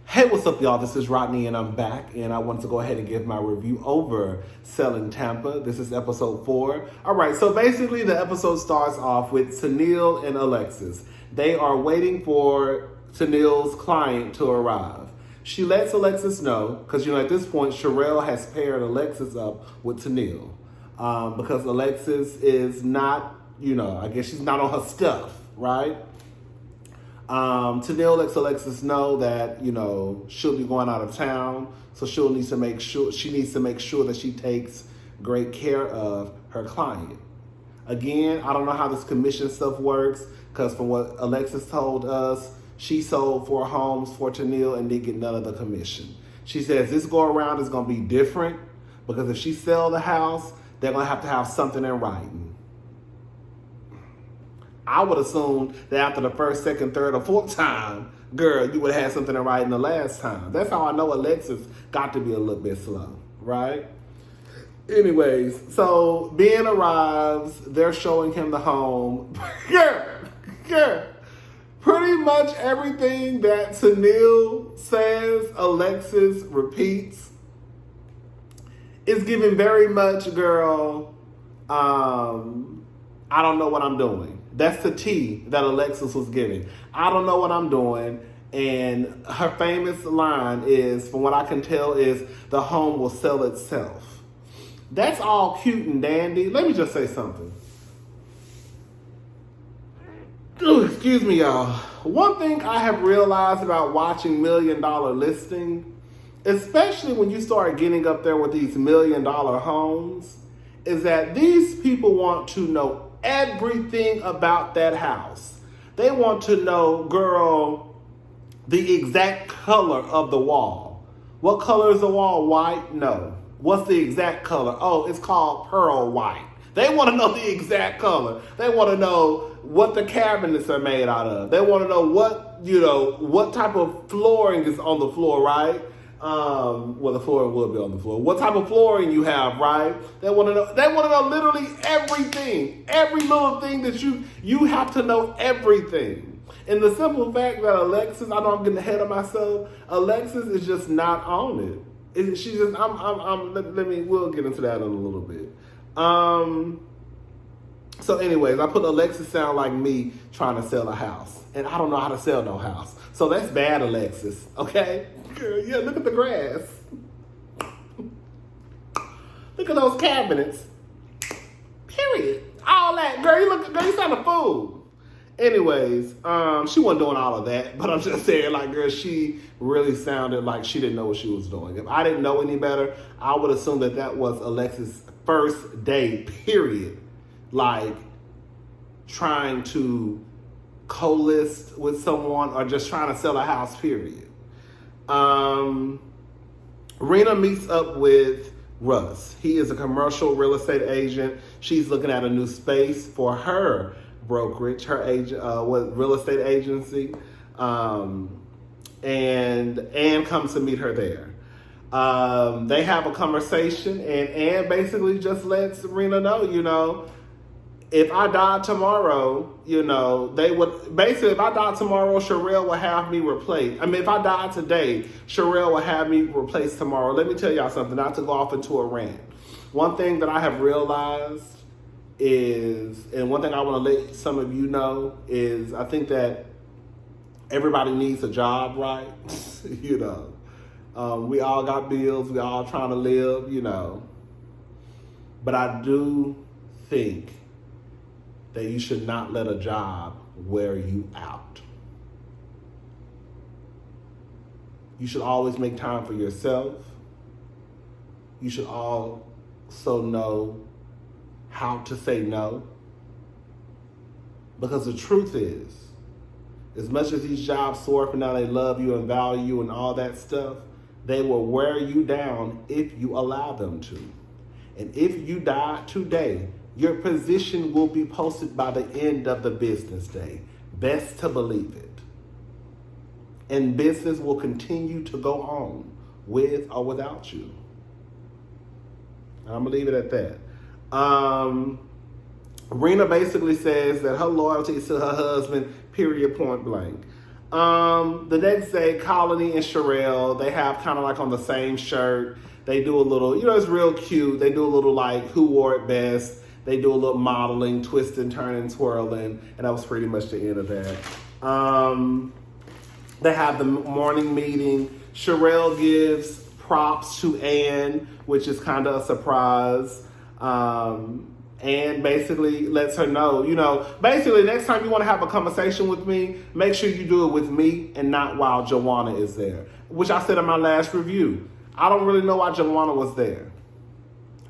Hey, what's up, y'all? This is Rodney, and I'm back, and I wanted to go ahead and give my review over Selling Tampa. This is episode 4. All right, so basically the episode starts off with Tennille and Alexis. They are waiting for Tennille's client to arrive. She lets Alexis know, because, at this point, Sherelle has paired Alexis up with Tennille, because Alexis is not, I guess she's not on her stuff, right? Tennille lets Alexis know that, she'll be going out of town, so she needs to make sure that she takes great care of her client. Again, I don't know how this commission stuff works, because from what Alexis told us, she sold 4 homes for Tennille and didn't get none of the commission. She says this go around is going to be different, because if she sells the house, they're going to have something in writing. I would assume that after the first, second, third, or fourth time, girl, you would have had something in writing the last time. That's how I know Alexis got to be a little bit slow, right? Anyways, so Ben arrives. They're showing him the home. Pretty much everything that Tennille says, Alexis repeats. It's giving very much, girl, I don't know what I'm doing. That's the tea that Alexis was giving. I don't know what I'm doing. And her famous line is, from what I can tell, is the home will sell itself. That's all cute and dandy. Let me just say something. Ooh, excuse me, y'all. One thing I have realized about watching $1 Million Listing, especially when you start getting up there with these $1 Million homes, is that these people want to know everything about that house. They want to know, girl, the exact color of the wall. What color is the wall? White? No. What's the exact color? Oh, it's called pearl white. They want to know the exact color. They want to know what the cabinets are made out of. They want to know what type of flooring is on the floor, right? Well, the flooring will be on the floor. What type of flooring you have, right? They want to know. They want to know literally everything, every little thing that you have to know everything. And the simple fact that Alexis, I know I'm getting ahead of myself. Alexis is just not on it. She's just. We'll get into that in a little bit. So, anyways, I put Alexis sound like me trying to sell a house, and I don't know how to sell no house. So that's bad, Alexis. Okay. Girl, yeah, look at the grass. Look at those cabinets. Period. All that. Girl, you sound a fool. Anyways, she wasn't doing all of that, but I'm just saying, girl, she really sounded like she didn't know what she was doing. If I didn't know any better, I would assume that was Alexis' first day, period. Trying to co-list with someone or just trying to sell a house, period. Rina meets up with Russ. He is a commercial real estate agent. She's looking at a new space for her brokerage, her real estate agency. And Ann comes to meet her there. They have a conversation, and Ann basically just lets Rina know, if I died tomorrow, they would basically, if I died tomorrow, Sherelle will have me replaced. If I died today, Sherelle will have me replaced tomorrow. Let me tell y'all something, not to go off into a rant. One thing that I have realized is, and one thing I want to let some of you know is, I think that everybody needs a job, right? We all got bills, we all trying to live, But I do think that you should not let a job wear you out. You should always make time for yourself. You should also know how to say no. Because the truth is, as much as these jobs soar up and down, they love you and value you and all that stuff, they will wear you down if you allow them to. And if you die today, your position will be posted by the end of the business day. Best to believe it. And business will continue to go on with or without you. I'm going to leave it at that. Rina basically says that her loyalty is to her husband, period, point blank. The next day, Colony and Sherelle, they have kind of like on the same shirt. They do a little, it's real cute. They do a little like who wore it best. They do a little modeling, twisting, turning, twirling, and that was pretty much the end of that. They have the morning meeting. Sherelle gives props to Anne, which is kind of a surprise. And basically lets her know, basically next time you want to have a conversation with me, make sure you do it with me and not while Joanna is there. Which I said in my last review. I don't really know why Joanna was there.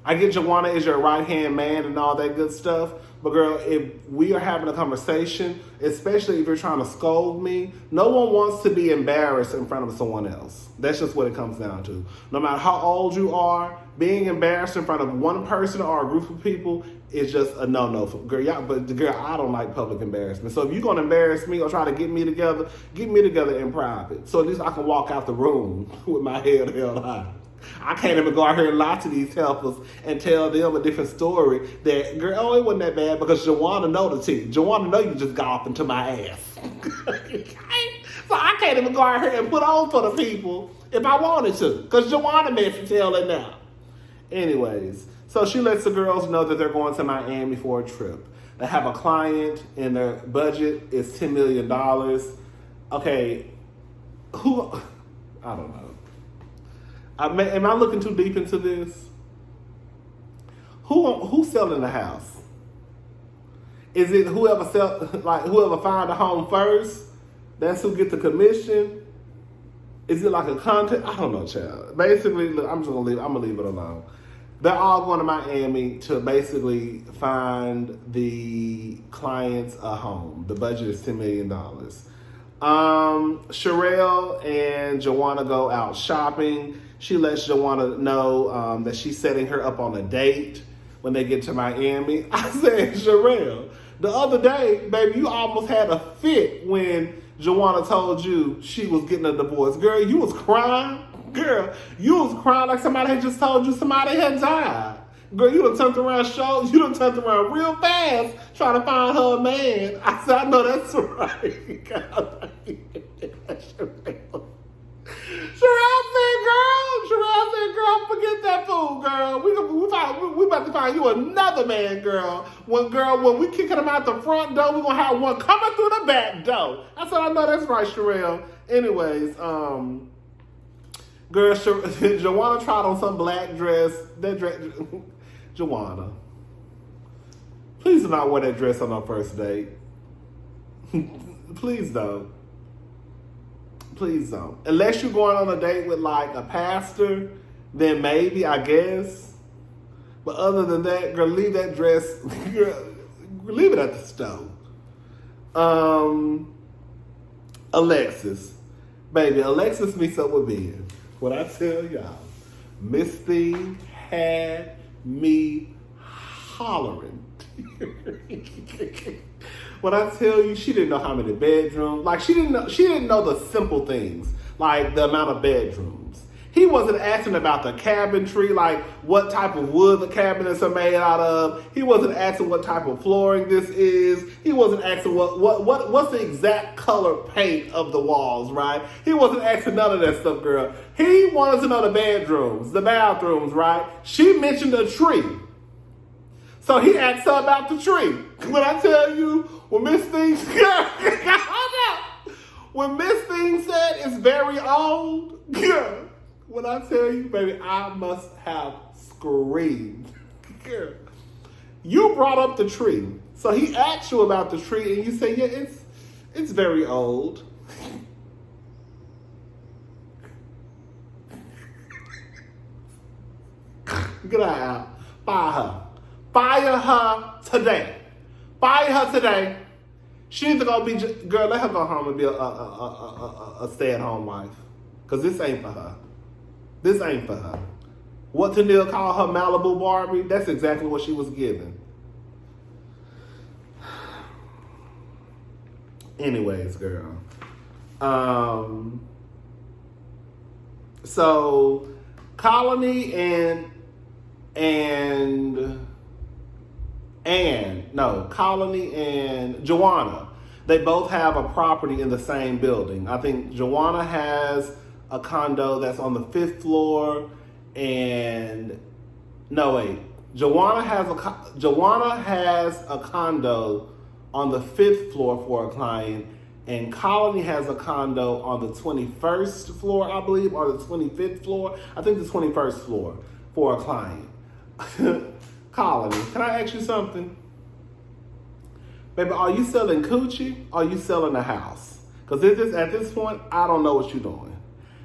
I get Joanna is your right-hand man and all that good stuff. But girl, if we are having a conversation, especially if you're trying to scold me, no one wants to be embarrassed in front of someone else. That's just what it comes down to. No matter how old you are, being embarrassed in front of one person or a group of people is just a no-no. Girl, I don't like public embarrassment. So if you're going to embarrass me or try to get me together in private. So at least I can walk out the room with my head held high. I can't even go out here and lie to these helpers and tell them a different story that, girl, it wasn't that bad because Joanna know the tea. Joanna know you just got off into my ass. So I can't even go out here and put on for the people if I wanted to because Joanna made to tell it now. Anyways, so she lets the girls know that they're going to Miami for a trip. They have a client and their budget is $10 million. Okay, I don't know. Am I looking too deep into this? Who's selling the house? Is it whoever find a home first? That's who gets the commission? Is it like a contest? I don't know, child. Basically, look, I'm gonna leave it alone. They're all going to Miami to basically find the clients a home. The budget is $10 million. Sherelle and Joanna go out shopping. She lets Joanna know that she's setting her up on a date when they get to Miami. I said, Sherelle, the other day, baby, you almost had a fit when Joanna told you she was getting a divorce. Girl, you was crying. Girl, you was crying like somebody had just told you somebody had died. Girl, you done turned around real fast trying to find her a man. I said, I know that's right. Sherelle said, girl, forget that fool, girl. We about to find you another man, girl. When we kicking him out the front door, we're going to have one coming through the back door. I said, I know that's right, Sherelle. Anyways, girl, Joanna tried on some black dress. That dress, Joanna, please do not wear that dress on our first date. Please don't. Please don't. Unless you're going on a date with like a pastor, then maybe, I guess. But other than that, girl, leave that dress, girl, leave it at the stove. Alexis. Baby, Alexis meets up with Ben. What I tell y'all, Miss Thing had me hollering. When I tell you, she didn't know how many bedrooms. Like she didn't know the simple things, like the amount of bedrooms. He wasn't asking about the cabinetry, like what type of wood the cabinets are made out of. He wasn't asking what type of flooring this is. He wasn't asking what's the exact color paint of the walls, right? He wasn't asking none of that stuff, girl. He wanted to know the bedrooms, the bathrooms, right? She mentioned a tree. So he asked her about the tree. When I tell you, when Miss Thing when Miss Thing said it's very old, girl, when I tell you, baby, I must have screamed. Girl, you brought up the tree. So he asked you about the tree and you say, yeah, it's very old. Get her out. Fire her. Fire her today. Fire her today. She needs to go be, girl, let her go home and be a stay-at-home wife. Because this ain't for her. This ain't for her. What Tennille called her Malibu Barbie, that's exactly what she was given. Anyways, girl. So, Colony and Joanna, They both have a property in the same building. I think Joanna has a condo that's on the 5th floor, and no wait, Joanna has a condo on the 5th floor for a client, and Colony has a condo on the 21st floor, I believe, or the 25th floor. I think the 21st floor for a client. Colony, can I ask you something? Baby, are you selling coochie or are you selling a house? Because at this point, I don't know what you're doing.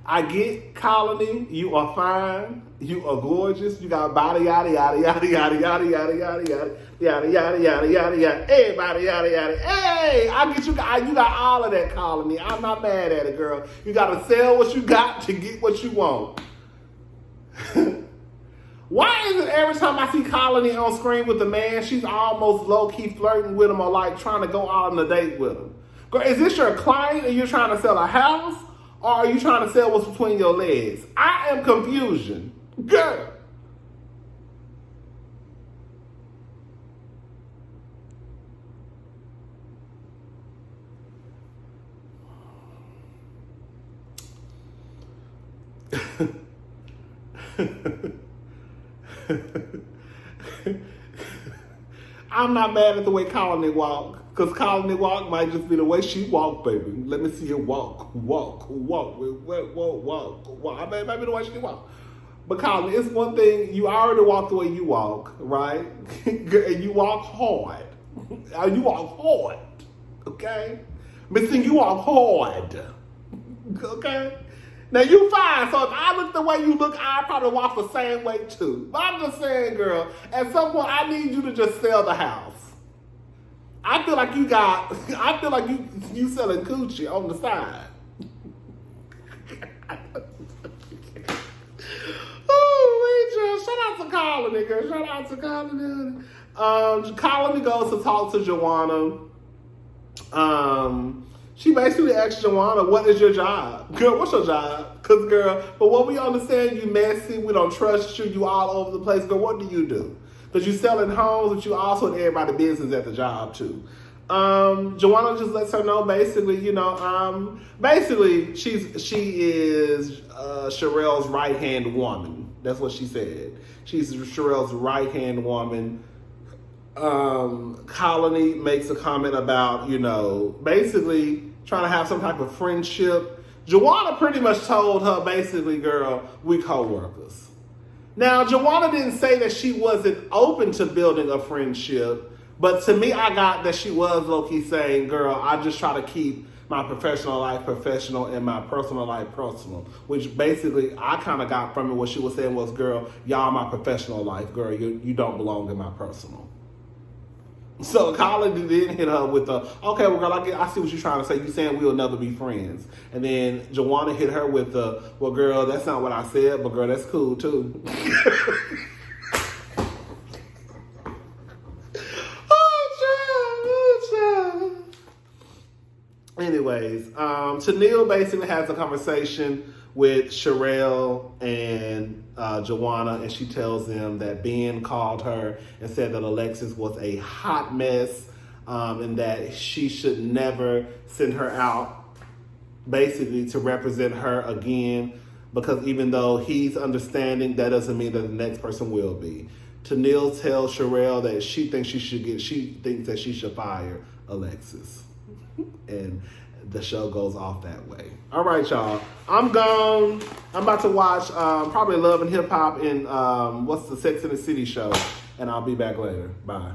I get Colony, you are fine, you are gorgeous, you got body yada yada yada yada yada yada yada yada yada yada yada yada yada, everybody yada yada. Hey, I get you got all of that, Colony. I'm not mad at it, girl. You gotta sell what you got to get what you want. Why is it every time I see Colony on screen with a man, she's almost low-key flirting with him or like trying to go out on a date with him? Girl, is this your client and you're trying to sell a house? Or are you trying to sell what's between your legs? I am confusion. Girl. I'm not mad at the way Colony walk, because Colony walk might just be the way she walk, baby. Let me see her walk. I mean, maybe the way she walk. But Colony, it's one thing, you already walk the way you walk, right? And you walk hard. You walk hard, okay? But see, you walk hard, okay? Now you fine, so if I look the way you look, I probably walk the same way too. But I'm just saying, girl, at some point I need you to just sell the house. I feel like you selling coochie on the side. Oh, shout out to Colony, girl. Shout out to Colony. Colony goes to talk to Joanna. She basically asked Joanna, what is your job? Girl, what's your job? Because, girl, but what we understand, you messy, we don't trust you, you all over the place. Girl, what do you do? Because you selling homes, but you also in everybody's business at the job, too. Joanna just lets her know, basically, she is Sherelle's right-hand woman. That's what she said. She's Sherelle's right-hand woman. Colony makes a comment about, basically trying to have some type of friendship. Joanna pretty much told her, basically, girl, we co-workers. Now, Joanna didn't say that she wasn't open to building a friendship, but to me, I got that she was low-key saying, girl, I just try to keep my professional life professional and my personal life personal, which basically I kind of got from it. What she was saying was, girl, y'all my professional life, girl, you don't belong in my personal. So Colony did hit her with the, okay, well, girl, I see what you're trying to say. You saying we'll never be friends. And then Joanna hit her with the, well, girl, that's not what I said, but girl, that's cool too. Anyways, Tennille basically has a conversation with Sherelle and Joanna, and she tells them that Ben called her and said that Alexis was a hot mess, and that she should never send her out basically to represent her again, because even though he's understanding, that doesn't mean that the next person will be. Tennille tells Sherelle that she thinks that she should fire Alexis. And the show goes off that way. All right, y'all. I'm gone. I'm about to watch probably Love and Hip Hop and what's the Sex and the City show. And I'll be back later. Bye.